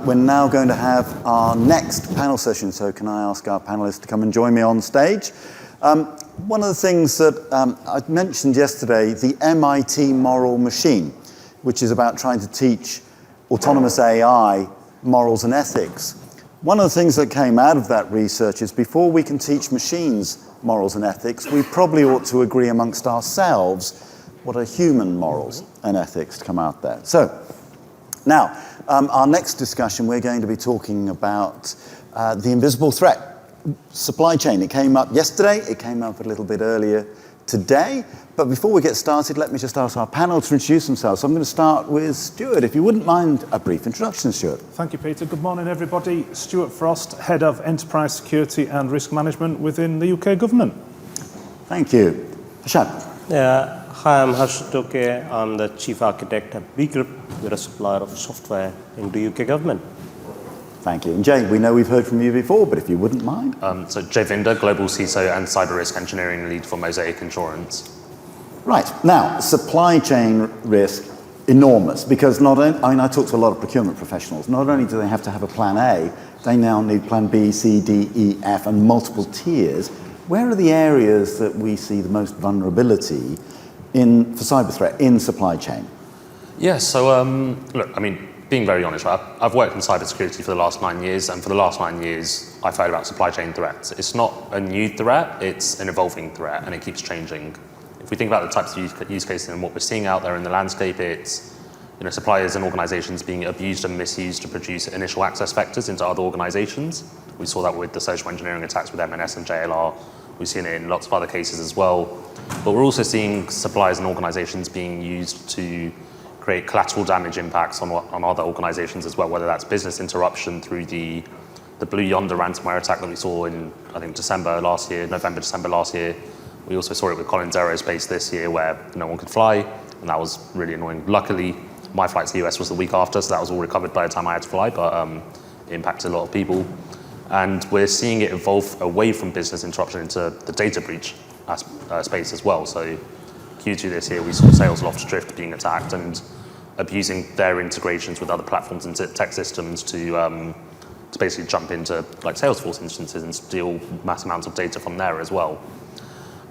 We're now going to have our next panel session, so can I ask our panelists to come and join me on stage? One of the things that I mentioned yesterday, the MIT Moral Machine, which is about trying to teach autonomous AI morals and ethics. One of the things that came out of that research is before we can teach machines morals and ethics, we probably ought to agree amongst ourselves what are human morals and ethics to come out there. So, now, our next discussion, we're going to be talking about the invisible threat, supply chain. It came up yesterday, it came up a little bit earlier today, but before we get started, let me just ask our panel to introduce themselves. So I'm going to start with Stuart, if you wouldn't mind a brief introduction, Stuart. Thank you, Peter. Good morning, everybody. Stuart Frost, Head of Enterprise Security and Risk Management within the UK Government. Thank you. Harshad. Hi, I'm Harshad Toke. I'm the Chief Architect at Becrypt. We're a supplier of software in the UK Government. Thank you. And Jay, we know we've heard from you before, but if you wouldn't mind. So Jay Vinda, Global CISO and Cyber Risk Engineering Lead for Mosaic Insurance. Right. Now, supply chain risk, enormous, because not only, I talk to a lot of procurement professionals, not only do they have to have a plan A, they now need plan B, C, D, E, F, and multiple tiers. Where are the areas that we see the most vulnerability for cyber threat in supply chain? Yeah, so look, I mean, being very honest, right, I've worked in cybersecurity for the last 9 years, and for the last 9 years, I've heard about supply chain threats. It's not a new threat, it's an evolving threat, and it keeps changing. If we think about the types of use cases and what we're seeing out there in the landscape, it's suppliers and organizations being abused and misused to produce initial access vectors into other organizations. We saw that with the social engineering attacks with M&S and JLR. We've seen it in lots of other cases as well. But we're also seeing suppliers and organizations being used to create collateral damage impacts on other organizations as well, whether that's business interruption through the Blue Yonder ransomware attack that we saw in, I think, November, December last year. We also saw it with Collins Aerospace this year where no one could fly, and that was really annoying. Luckily, my flight to the US was the week after, so that was all recovered by the time I had to fly, but it impacted a lot of people. And we're seeing it evolve away from business interruption into the data breach space as well. So Q2 this year, we saw Salesloft Drift being attacked and abusing their integrations with other platforms and tech systems to basically jump into like Salesforce instances and steal mass amounts of data from there as well.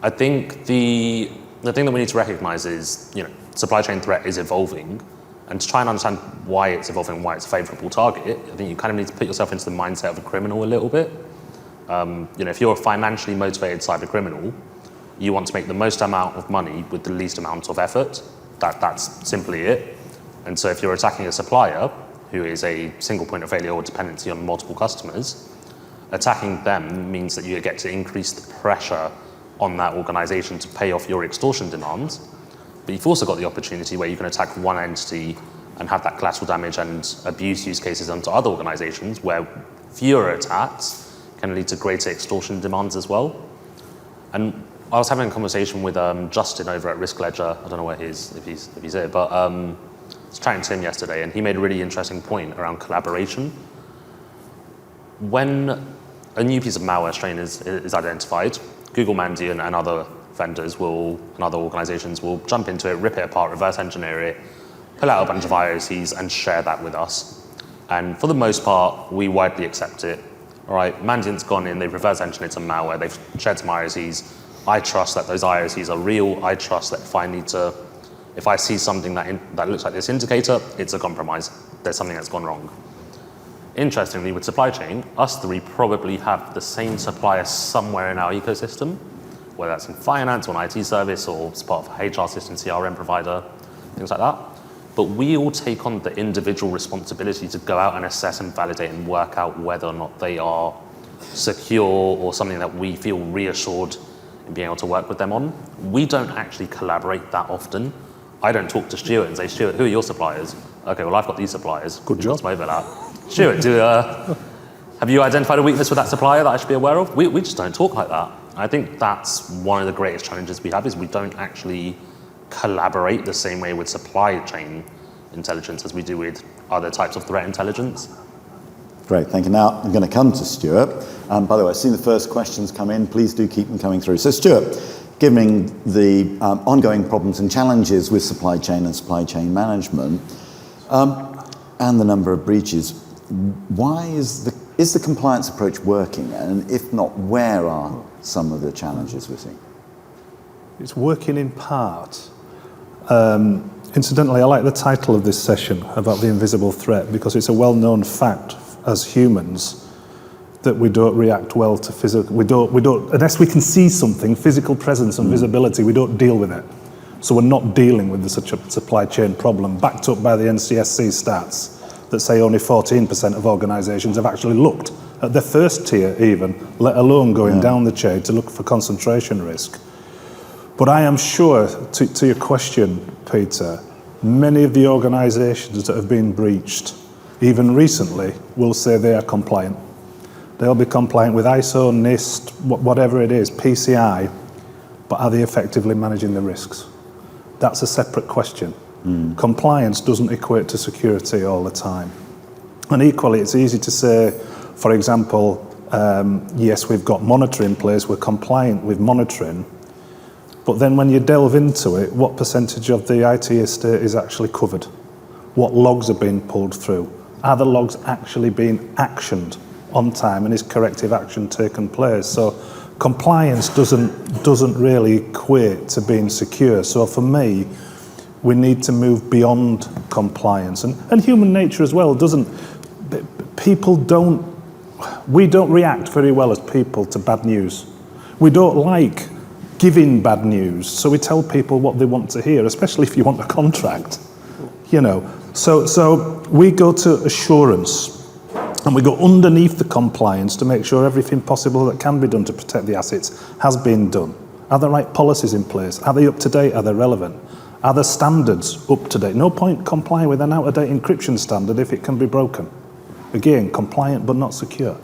I think the thing that we need to recognize is, supply chain threat is evolving, and to try and understand why it's evolving and why it's a favorable target, I think you kind of need to put yourself into the mindset of a criminal a little bit. If you're a financially motivated cyber criminal, you want to make the most amount of money with the least amount of effort. That's simply it. And so if you're attacking a supplier who is a single point of failure or dependency on multiple customers, attacking them means that you get to increase the pressure on that organization to pay off your extortion demands. But you've also got the opportunity where you can attack one entity and have that collateral damage and abuse use cases onto other organizations where fewer attacks can lead to greater extortion demands as well. And I was having a conversation with Justin over at Risk Ledger. I don't know where he is, if he's here, but I was chatting to him yesterday, and he made a really interesting point around collaboration. When a new piece of malware strain is identified, Google Mandiant and other vendors and other organizations will jump into it, rip it apart, reverse engineer it, pull out a bunch of IOCs and share that with us. And for the most part, we widely accept it. All right, Mandiant's gone in, they've reverse engineered some malware, they've shared some IOCs. I trust that those IOCs are real. I trust that if I see something that looks like this indicator, it's a compromise. There's something that's gone wrong. Interestingly, with supply chain, us three probably have the same supplier somewhere in our ecosystem, whether that's in finance or an IT service or as part of a HR system, CRM provider, things like that. But we all take on the individual responsibility to go out and assess and validate and work out whether or not they are secure or something that we feel reassured in being able to work with them on. We don't actually collaborate that often. I don't talk to Stuart and say, Stuart, who are your suppliers? Okay, well, I've got these suppliers. Good job. What's my overlap? Stuart, have you identified a weakness with that supplier that I should be aware of? We just don't talk like that. I think that's one of the greatest challenges we have, is we don't actually collaborate the same way with supply chain intelligence as we do with other types of threat intelligence. Great, thank you. Now I'm going to come to Stuart. By the way, I've seen the first questions come in. Please do keep them coming through. So Stuart, given the ongoing problems and challenges with supply chain and supply chain management, and the number of breaches, why is the compliance approach working? And if not, where are some of the challenges we're seeing? It's working in part. Incidentally, I like the title of this session about the invisible threat because it's a well-known fact as humans that we don't react well to physical. We don't unless we can see something, physical presence and visibility. We don't deal with it. So we're not dealing with such a supply chain problem, backed up by the NCSC stats that say only 14% of organisations have actually looked at their first tier even, let alone going down the chain to look for concentration risk. But I am sure, to your question, Peter, many of the organisations that have been breached, even recently, will say they are compliant. They'll be compliant with ISO, NIST, whatever it is, PCI, but are they effectively managing the risks? That's a separate question. Compliance doesn't equate to security all the time. And equally, it's easy to say, for example, yes, we've got monitoring in place, we're compliant with monitoring, but then when you delve into it, what percentage of the IT estate is actually covered? What logs are being pulled through? Are the logs actually being actioned on time, and is corrective action taken place? So compliance doesn't really equate to being secure. So for me, we need to move beyond compliance. And human nature as well we don't react very well as people to bad news. We don't like giving bad news, so we tell people what they want to hear, especially if you want a contract, So we go to assurance, and we go underneath the compliance to make sure everything possible that can be done to protect the assets has been done. Are the right policies in place? Are they up to date? Are they relevant? Are the standards up to date? No point complying with an out-of-date encryption standard if it can be broken. Again, compliant but not secure.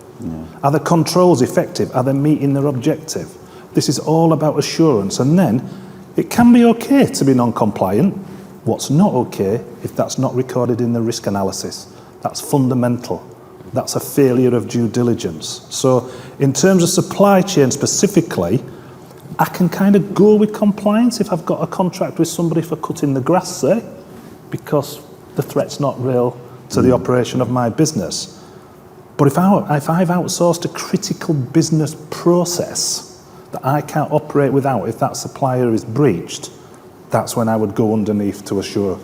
Are the controls effective? Are they meeting their objective? This is all about assurance. And then it can be okay to be non-compliant. What's not okay if that's not recorded in the risk analysis? That's fundamental. That's a failure of due diligence. So in terms of supply chain specifically, I can kind of go with compliance if I've got a contract with somebody for cutting the grass, say, because the threat's not real to the operation of my business. But if I've outsourced a critical business process that I can't operate without, if that supplier is breached, that's when I would go underneath to assure.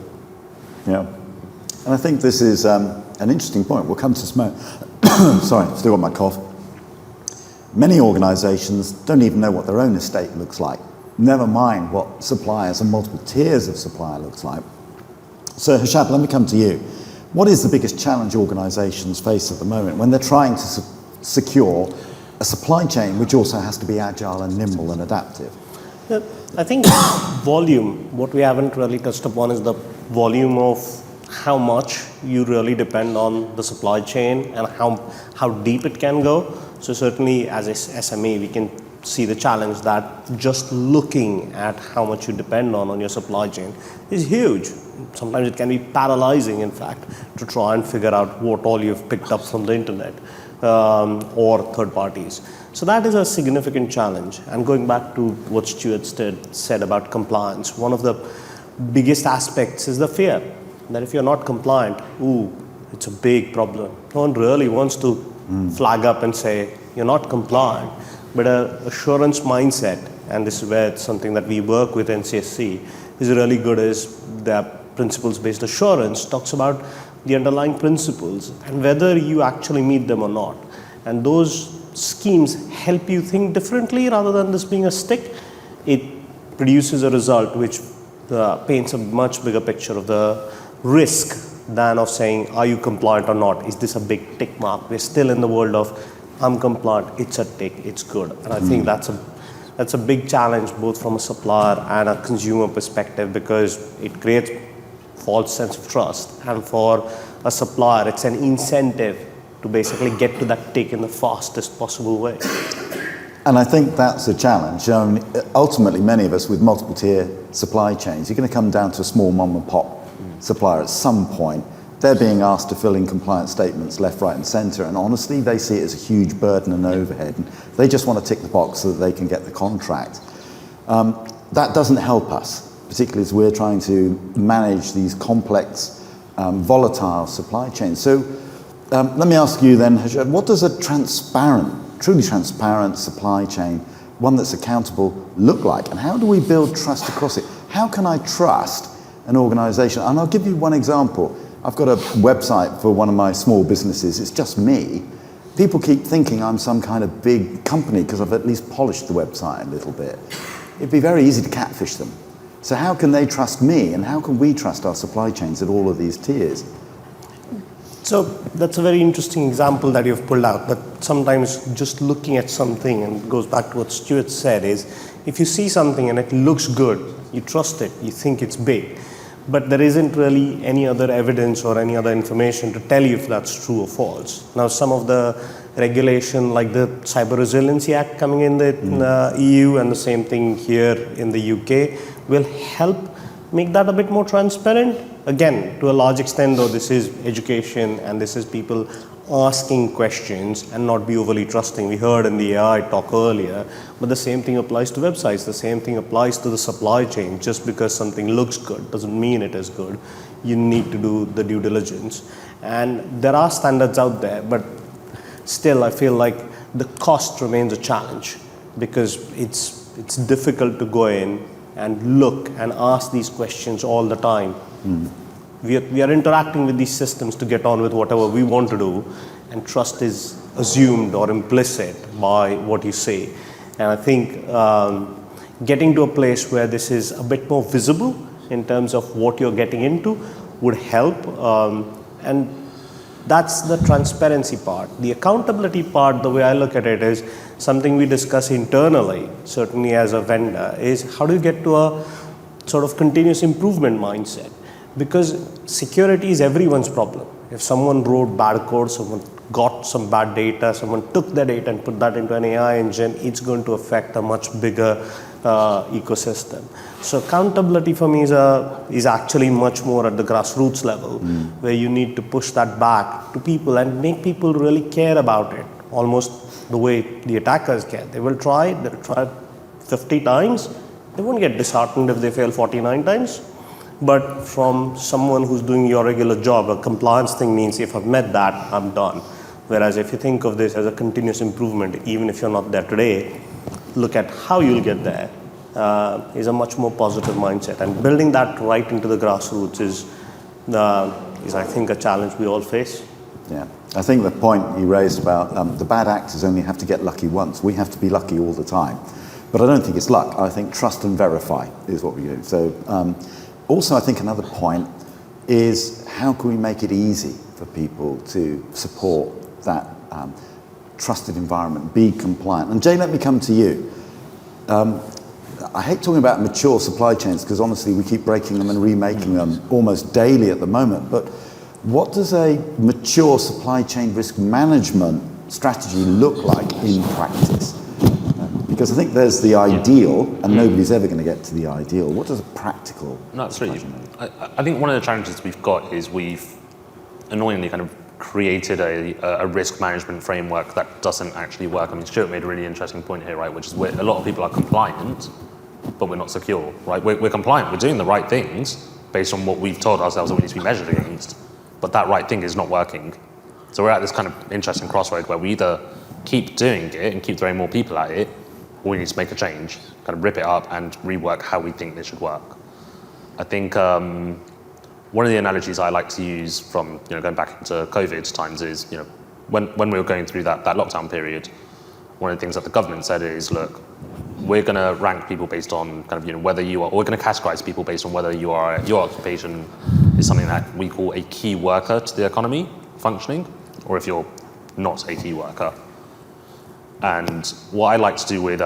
Yeah. And I think this is an interesting point. We'll come to smoke. Sorry, still got my cough. Many organisations don't even know what their own estate looks like, never mind what suppliers and multiple tiers of supplier looks like. So Harshad, let me come to you. What is the biggest challenge organisations face at the moment when they're trying to secure a supply chain which also has to be agile and nimble and adaptive? Yeah, I think volume, what we haven't really touched upon is the volume of how much you really depend on the supply chain and how deep it can go. So certainly as a SME, we can see the challenge that just looking at how much you depend on your supply chain is huge. Sometimes it can be paralyzing, in fact, to try and figure out what all you've picked up from the internet or third parties. So that is a significant challenge. And going back to what Stuart said about compliance, one of the biggest aspects is the fear that if you're not compliant, it's a big problem. No one really wants to flag up and say, you're not compliant. But an assurance mindset, and this is where it's something that we work with NCSC, is really good, is the principles-based assurance talks about the underlying principles and whether you actually meet them or not. And those schemes help you think differently rather than this being a stick. It produces a result which paints a much bigger picture of the risk than of saying, are you compliant or not? Is this a big tick mark? We're still in the world of, I'm compliant, it's a tick, it's good. And I think that's a big challenge both from a supplier and a consumer perspective, because it creates false sense of trust. And for a supplier, it's an incentive to basically get to that tick in the fastest possible way. And I think that's a challenge. Ultimately, many of us with multiple tier supply chains, you're going to come down to a small mom and pop supplier at some point. They're being asked to fill in compliance statements left, right and centre, and honestly they see it as a huge burden and overhead, and they just want to tick the box so that they can get the contract. That doesn't help us, particularly as we're trying to manage these complex, volatile supply chains. So Let me ask you then, Harshad, what does a truly transparent supply chain, one that's accountable, look like? And how do we build trust across it? How can I trust an organization? And I'll give you one example. I've got a website for one of my small businesses. It's just me. People keep thinking I'm some kind of big company because I've at least polished the website a little bit. It'd be very easy to catfish them. So how can they trust me, and how can we trust our supply chains at all of these tiers? So that's a very interesting example that you've pulled out, that sometimes just looking at something, and it goes back to what Stuart said, is if you see something and it looks good, you trust it, you think it's big, but there isn't really any other evidence or any other information to tell you if that's true or false. Now, some of the regulation, like the Cyber Resiliency Act coming in the EU, and the same thing here in the UK, will help make that a bit more transparent. Again, to a large extent though, this is education and this is people asking questions and not be overly trusting. We heard in the AI talk earlier, but the same thing applies to websites, the same thing applies to the supply chain. Just because something looks good doesn't mean it is good. You need to do the due diligence. And there are standards out there, but still I feel like the cost remains a challenge, because it's difficult to go in and look and ask these questions all the time. We are interacting with these systems to get on with whatever we want to do, and trust is assumed or implicit by what you say. And I think getting to a place where this is a bit more visible in terms of what you're getting into would help. And that's the transparency part. The accountability part, the way I look at it, is something we discuss internally, certainly as a vendor, is how do you get to a sort of continuous improvement mindset? Because security is everyone's problem. If someone wrote bad code, someone got some bad data, someone took the data and put that into an AI engine, it's going to affect a much bigger ecosystem. So accountability for me is actually much more at the grassroots level, where you need to push that back to people and make people really care about it, almost the way the attackers care. They will try, they'll try 50 times, they won't get disheartened if they fail 49 times. But from someone who's doing your regular job, a compliance thing means if I've met that, I'm done. Whereas if you think of this as a continuous improvement, even if you're not there today, look at how you'll get there, is a much more positive mindset. And building that right into the grassroots is I think, a challenge we all face. Yeah, I think the point you raised about the bad actors only have to get lucky once. We have to be lucky all the time. But I don't think it's luck. I think trust and verify is what we do. So also, I think another point is how can we make it easy for people to support that trusted environment, be compliant. And Jay, let me come to you. I hate talking about mature supply chains because honestly we keep breaking them and remaking them almost daily at the moment. But what does a mature supply chain risk management strategy look like in practice? Because I think there's the ideal, and nobody's ever going to get to the ideal. What does a practical? No, absolutely. I think one of the challenges we've got is we've annoyingly kind of created a risk management framework that doesn't actually work. I mean, Stuart made a really interesting point here, right? Which is a lot of people are compliant, but we're not secure, right? We're compliant. We're doing the right things based on what we've told ourselves that we need to be measured against, but that right thing is not working. So we're at this kind of interesting crossroad where we either keep doing it and keep throwing more people at it, or we need to make a change, kind of rip it up and rework how we think this should work. I think one of the analogies I like to use from going back into COVID times is when we were going through that lockdown period, one of the things that the government said is, look, we're going to rank people based on kind of whether you are, or we're going to categorize people based on whether your occupation is something that we call a key worker to the economy functioning, or if you're not a key worker. And what I like to do with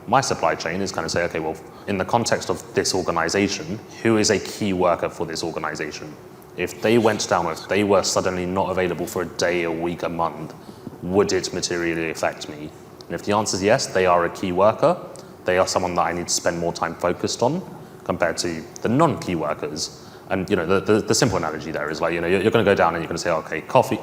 my supply chain is kind of say, okay, well, in the context of this organization, who is a key worker for this organization? If they went down, or if they were suddenly not available for a day, a week, a month, would it materially affect me? And if the answer is yes, they are a key worker, they are someone that I need to spend more time focused on compared to the non-key workers. And the simple analogy there is like, you're going to go down and you're going to say, okay, coffee,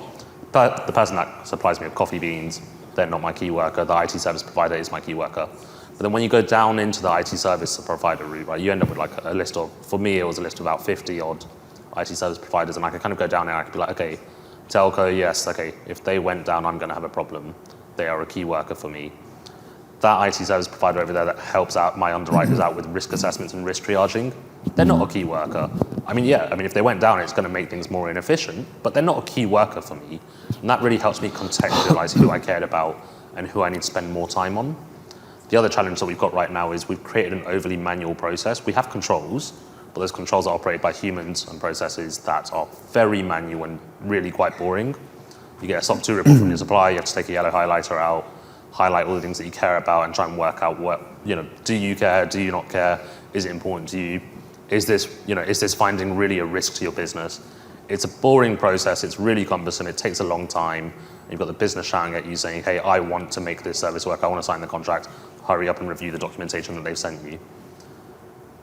but the person that supplies me with coffee beans, they're not my key worker. The IT service provider is my key worker. But then when you go down into the IT service provider route, right, you end up with like a list of, for me, it was a list of about 50 odd IT service providers, and I could kind of go down and I could be like, okay, telco, yes, okay, if they went down, I'm going to have a problem. They are a key worker for me. That IT service provider over there that helps out my underwriters out with risk assessments and risk triaging, they're not a key worker. I mean, if they went down, it's going to make things more inefficient, but they're not a key worker for me. And that really helps me contextualize who I cared about and who I need to spend more time on. The other challenge that we've got right now is we've created an overly manual process. We have controls, but those controls are operated by humans and processes that are very manual and really quite boring. You get a SOC 2 report from your supplier, you have to take a yellow highlighter out, highlight all the things that you care about and try and work out what, do you care, do you not care, is it important to you, is this finding really a risk to your business? It's a boring process, it's really cumbersome, it takes a long time. You've got the business shouting at you saying, hey, I want to make this service work, I want to sign the contract, hurry up and review the documentation that they've sent you.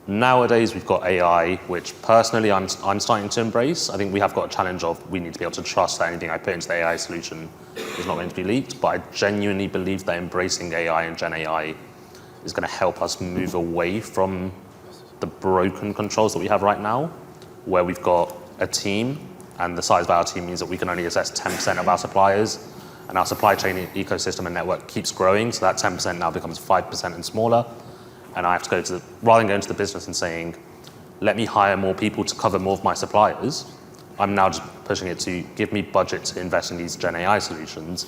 Nowadays, we've got AI, which personally I'm starting to embrace. I think we have got a challenge of we need to be able to trust that anything I put into the AI solution is not going to be leaked, but I genuinely believe that embracing AI and Gen AI is going to help us move away from the broken controls that we have right now, where we've got a team, and the size of our team means that we can only assess 10% of our suppliers, and our supply chain ecosystem and network keeps growing, so that 10% now becomes 5% and smaller. And I have to rather than going to the business and saying, let me hire more people to cover more of my suppliers, I'm now just pushing it to give me budget to invest in these Gen AI solutions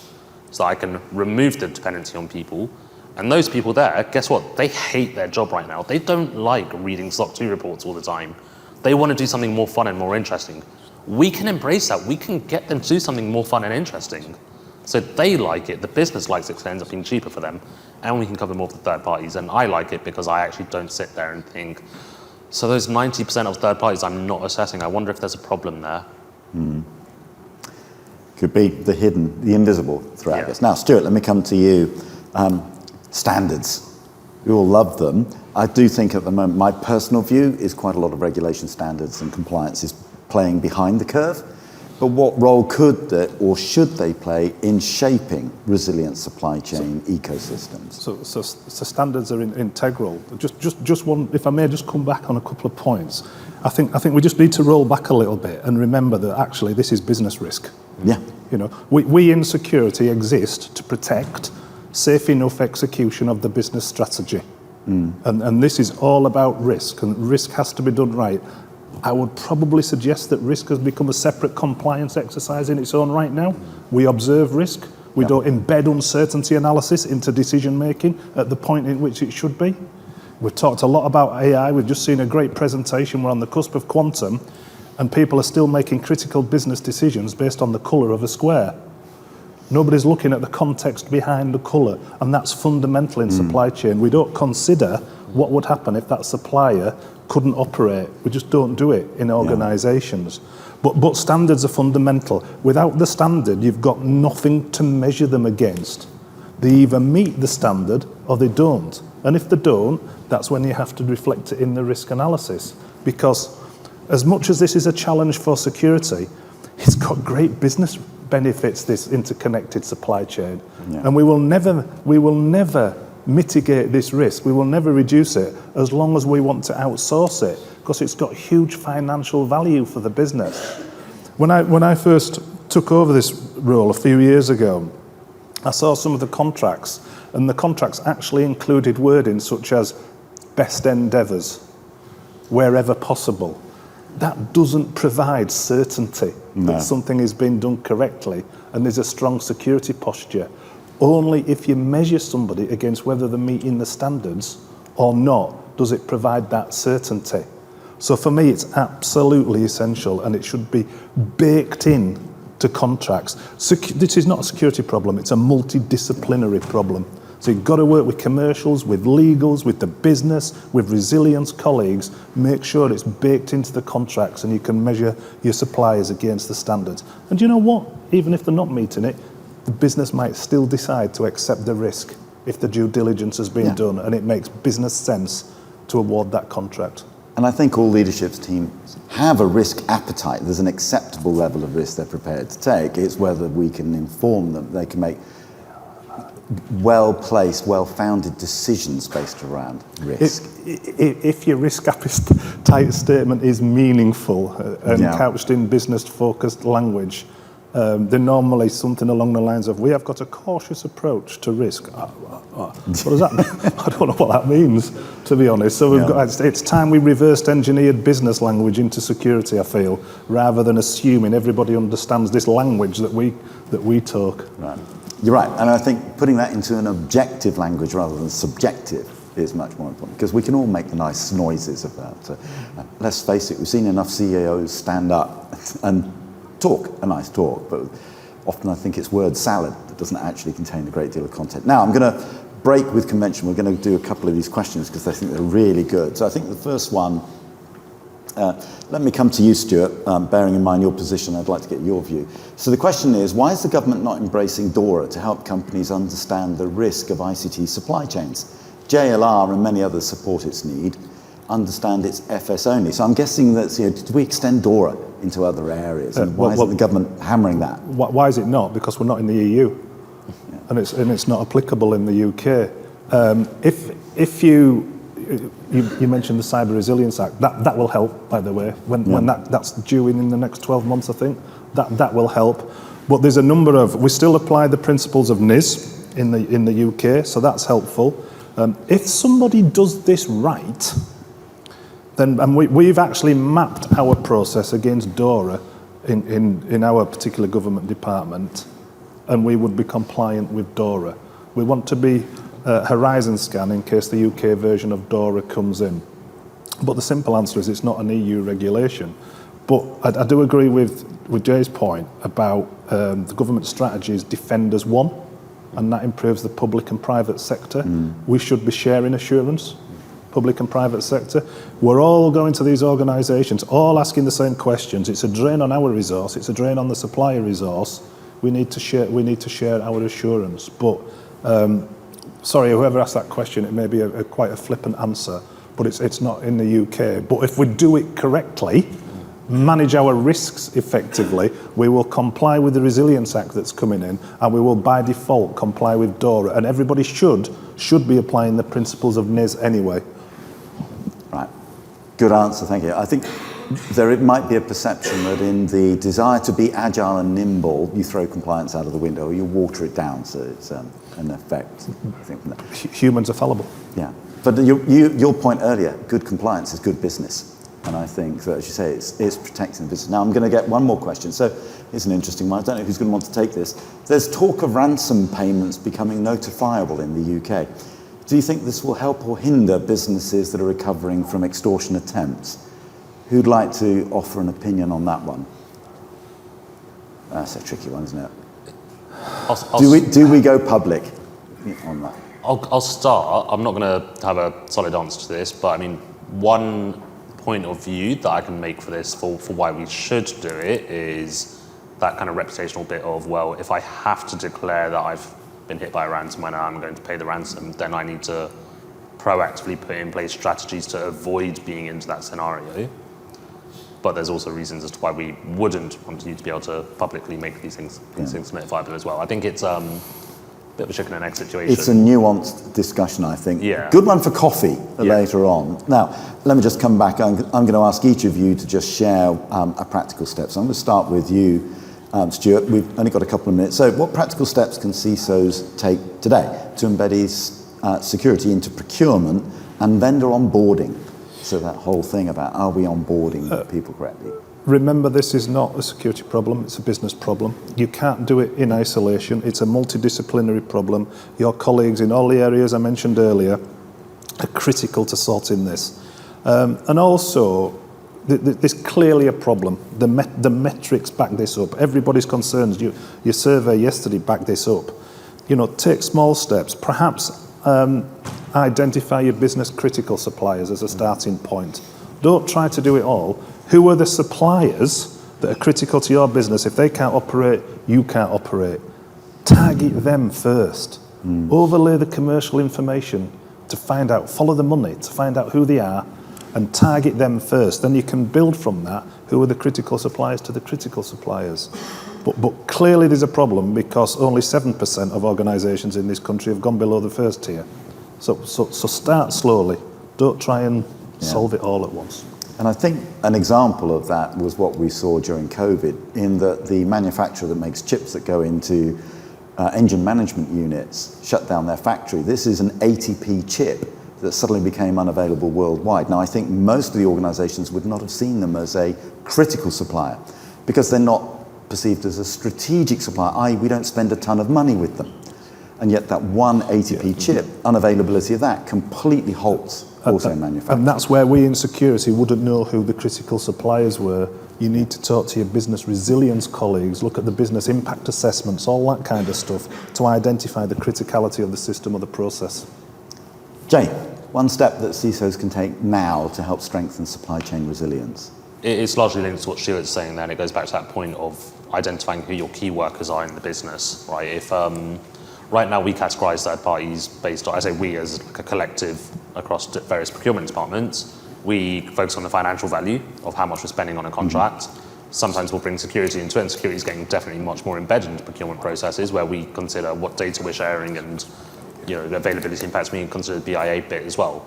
so that I can remove the dependency on people. And those people there, guess what? They hate their job right now. They don't like reading SOC 2 reports all the time. They want to do something more fun and more interesting. We can embrace that. We can get them to do something more fun and interesting. So they like it, the business likes it because it ends up being cheaper for them, and we can cover more of the third parties. And I like it because I actually don't sit there and think, so those 90% of third parties I'm not assessing, I wonder if there's a problem there. Could be the hidden, the invisible threat. Yeah. I guess. Now, Stuart, let me come to you. Standards. We all love them. I do think at the moment, my personal view is quite a lot of regulation standards and compliance is playing behind the curve. But what role could they or should they play in shaping resilient supply chain ecosystems? So standards are integral. Just one, if I may just come back on a couple of points. I think we just need to roll back a little bit and remember that actually this is business risk. Yeah. We in security exist to protect safe enough execution of the business strategy. And this is all about risk, and risk has to be done right. I would probably suggest that risk has become a separate compliance exercise in its own right now. We observe risk. We don't embed uncertainty analysis into decision making at the point in which it should be. We've talked a lot about AI. We've just seen a great presentation. We're on the cusp of quantum, and people are still making critical business decisions based on the colour of a square. Nobody's looking at the context behind the colour, and that's fundamental in supply chain. We don't consider what would happen if that supplier couldn't operate. We just don't do it in organisations. But standards are fundamental. Without the standard, you've got nothing to measure them against. They either meet the standard or they don't. And if they don't, that's when you have to reflect it in the risk analysis. Because as much as this is a challenge for security, it's got great business benefits, this interconnected supply chain. And we will never mitigate this risk. We will never reduce it as long as we want to outsource it, because it's got huge financial value for the business. When I first took over this role a few years ago, I saw some of the contracts, and the contracts actually included wording such as best endeavours, wherever possible. That doesn't provide certainty that something is being done correctly and there's a strong security posture. Only if you measure somebody against whether they're meeting the standards or not does it provide that certainty. So for me, it's absolutely essential, and it should be baked in to contracts. This is not a security problem, it's a multidisciplinary problem. So you've got to work with commercials, with legals, with the business, with resilience colleagues. Make sure it's baked into the contracts and you can measure your suppliers against the standards. And you know what? Even if they're not meeting it, the business might still decide to accept the risk if the due diligence has been done and it makes business sense to award that contract. And I think all leadership teams have a risk appetite. There's an acceptable level of risk they're prepared to take. It's whether we can inform them. They can make well-placed, well-founded decisions based around risk. If your risk appetite statement is meaningful and couched in business-focused language, they're normally something along the lines of, we have got a cautious approach to risk. What does that mean? I don't know what that means, to be honest. So it's time we reversed engineered business language into security, I feel, rather than assuming everybody understands this language that we talk. Right. You're right, and I think putting that into an objective language rather than subjective is much more important, because we can all make the nice noises of that. Let's face it, we've seen enough CEOs stand up and talk a nice talk, but often I think it's word salad that doesn't actually contain a great deal of content. Now, I'm going to break with convention. We're going to do a couple of these questions because I think they're really good. So I think the first one, let me come to you, Stuart, bearing in mind your position. I'd like to get your view. So the question is, why is the government not embracing DORA to help companies understand the risk of ICT supply chains? JLR and many others support its need, understand it's FS only. So I'm guessing that, do we extend DORA into other areas? And why isn't the government hammering that? Why is it not? Because we're not in the EU, and it's not applicable in the UK. If you mentioned the Cyber Resilience Act, that will help, by the way. When that's due in the next 12 months, I think that will help. But there's a number of, we still apply the principles of NIS in the UK, so that's helpful. If somebody does this right, and we've actually mapped our process against DORA in our particular government department, and we would be compliant with DORA. We want to be horizon scan in case the UK version of DORA comes in. But the simple answer is it's not an EU regulation. But I do agree with Jay's point about the government strategy is defend as one, and that improves the public and private sector. We should be sharing assurance. Public and private sector. We're all going to these organisations, all asking the same questions. It's a drain on our resource. It's a drain on the supplier resource. We need to share our assurance. But sorry, whoever asked that question, it may be quite a flippant answer, but it's not in the UK. But if we do it correctly, manage our risks effectively, we will comply with the Resilience Act that's coming in, and we will by default comply with DORA. And everybody should be applying the principles of NIS anyway. Right. Good answer, thank you. I think it might be a perception that in the desire to be agile and nimble, you throw compliance out of the window, or you water it down, so it's an effect, I think. From that. Humans are fallible. Yeah. But your point earlier, good compliance is good business. And I think that, as you say, it's protecting the business. Now, I'm going to get one more question. So it's an interesting one. I don't know who's going to want to take this. There's talk of ransom payments becoming notifiable in the UK. Do you think this will help or hinder businesses that are recovering from extortion attempts? Who'd like to offer an opinion on that one? That's a tricky one, isn't it? Do we go public on that? I'll start. I'm not going to have a solid answer to this, but I mean, one point of view that I can make for this, for why we should do it, is that kind of reputational bit of, well, if I have to declare that I've been hit by a ransomware and I'm going to pay the ransom, then I need to proactively put in place strategies to avoid being into that scenario. But there's also reasons as to why we wouldn't want you to be able to publicly make these things notifiable as well. I think it's a bit of a chicken and egg situation. It's a nuanced discussion, I think. Yeah. Good one for coffee later on. Now, let me just come back. I'm going to ask each of you to just share a practical steps. I'm going to start with you, Stuart. We've only got a couple of minutes. So what practical steps can CISOs take today to embed security into procurement and vendor onboarding? So that whole thing about, are we onboarding people correctly? Remember, this is not a security problem, it's a business problem. You can't do it in isolation. It's a multidisciplinary problem. Your colleagues in all the areas I mentioned earlier are critical to sorting this. And also, there's clearly a problem. The metrics back this up. Everybody's concerns, your survey yesterday backed this up. Take small steps. Perhaps identify your business critical suppliers as a starting point. Don't try to do it all. Who are the suppliers that are critical to your business? If they can't operate, you can't operate. Target them first. Overlay the commercial information to find out, follow the money to find out who they are, and target them first. Then you can build from that who are the critical suppliers to the critical suppliers. But clearly there's a problem because only 7% of organisations in this country have gone below the first tier. So start slowly. Don't try and solve it all at once. And I think an example of that was what we saw during COVID, in that the manufacturer that makes chips that go into engine management units shut down their factory. This is an ATP chip that suddenly became unavailable worldwide. Now, I think most of the organizations would not have seen them as a critical supplier because they're not perceived as a strategic supplier, i.e. we don't spend a ton of money with them. And yet that one ATP chip, unavailability of that completely halts auto manufacturing. And that's where we in security wouldn't know who the critical suppliers were. You need to talk to your business resilience colleagues, look at the business impact assessments, all that kind of stuff, to identify the criticality of the system or the process. Jay, one step that CISOs can take now to help strengthen supply chain resilience. It's largely linked to what Stuart's saying there, and it goes back to that point of identifying who your key workers are in the business, right? If right now we categorize third parties based on, I say we as like a collective across various procurement departments, we focus on the financial value of how much we're spending on a contract. Sometimes we'll bring security into it, and security is getting definitely much more embedded into procurement processes where we consider what data we're sharing and the availability impacts. We consider the BIA bit as well.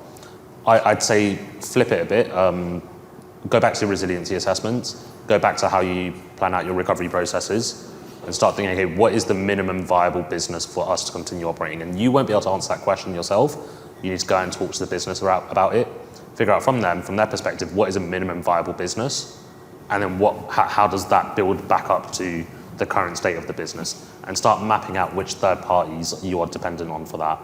I'd say flip it a bit. Go back to your resiliency assessments. Go back to how you plan out your recovery processes, and start thinking, okay, what is the minimum viable business for us to continue operating? And you won't be able to answer that question yourself. You need to go and talk to the business about it. Figure out from their perspective, what is a minimum viable business, and then how does that build back up to the current state of the business, and start mapping out which third parties you are dependent on for that.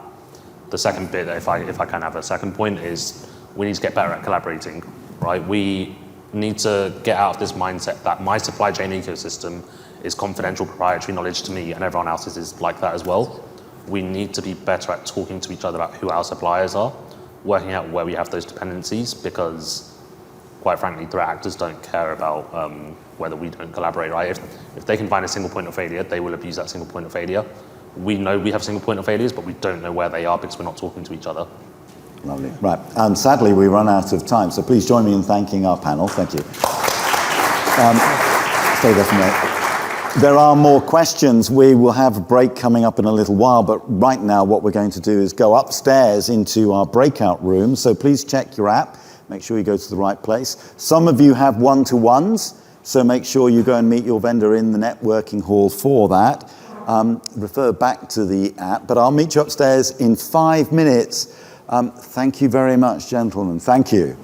The second bit, if I can have a second point, is we need to get better at collaborating, right? We need to get out of this mindset that my supply chain ecosystem is confidential proprietary knowledge to me and everyone else's is like that as well. We need to be better at talking to each other about who our suppliers are, working out where we have those dependencies, because quite frankly, threat actors don't care about whether we don't collaborate, right? If they can find a single point of failure, they will abuse that single point of failure. We know we have single point of failures, but we don't know where they are because we're not talking to each other. Lovely. Right. And sadly, we run out of time, so please join me in thanking our panel. Thank you. Stay there for a minute. There are more questions. We will have a break coming up in a little while, but right now what we're going to do is go upstairs into our breakout room. So please check your app. Make sure you go to the right place. Some of you have one-to-ones, so make sure you go and meet your vendor in the networking hall for that. Refer back to the app, but I'll meet you upstairs in 5 minutes. Thank you very much, gentlemen. Thank you.